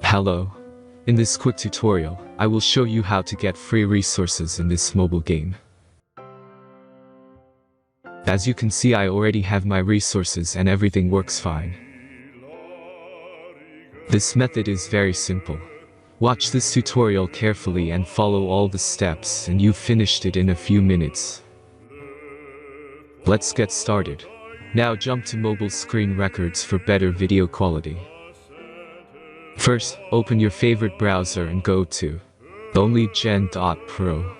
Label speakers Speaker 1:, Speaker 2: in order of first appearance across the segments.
Speaker 1: Hello. In this quick tutorial, I will show you how to get free resources in this mobile game. As you can see, I already have my resources and everything works fine. This method is very simple. Watch this tutorial carefully and follow all the steps and you've finished it in a few minutes. Let's get started. Now jump to mobile screen records for better video quality. First, open your favorite browser and go to onlygen.pro.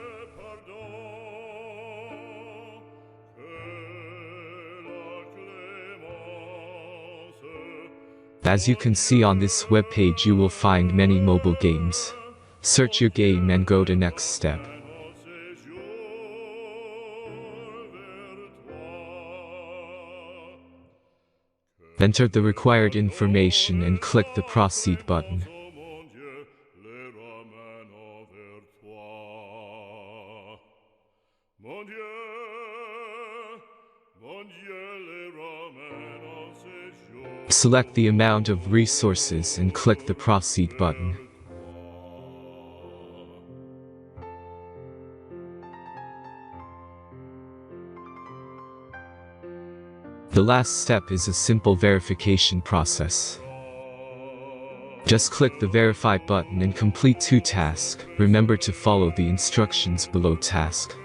Speaker 1: As you can see on this webpage, you will find many mobile games. Search your game and go to next step. Enter the required information and click the proceed button. Select the amount of resources and click the proceed button. The last step is a simple verification process. Just click the verify button and complete 2 tasks. Remember to follow the instructions below task.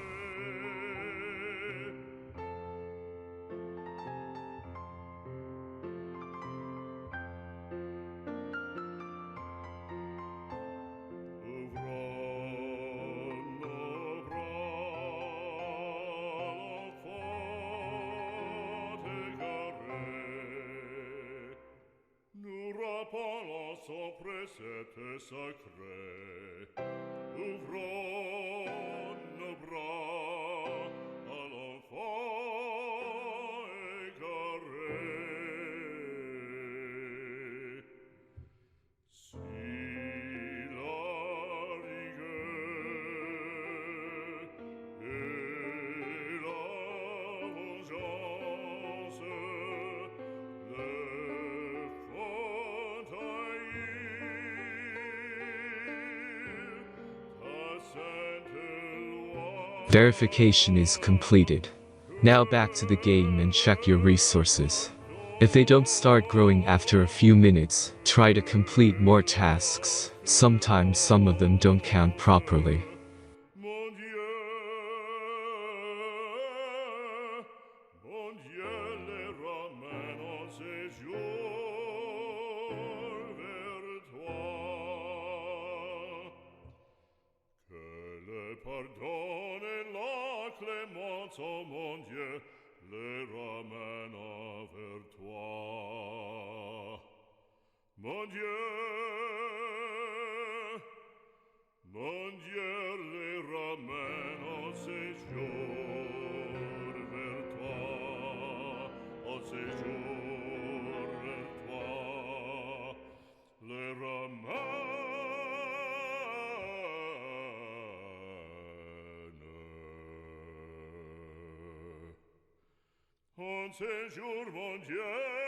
Speaker 2: Presete sacré, ouvron nos bras à l'enfant égaré. Si la rigueur et la vengeance
Speaker 1: Verification is completed. Now back to the game and check your resources. If they don't start growing after a few minutes, try to complete more tasks. Sometimes some of them don't count properly.
Speaker 2: Mon Dieu, les ramène en séjour vers toi. Que le pardon et la clémence, oh mon Dieu, les ramène vers toi. Mon Dieu, les ramène en séjour vers toi, en séjour vers toi, les ramène en séjour, mon Dieu.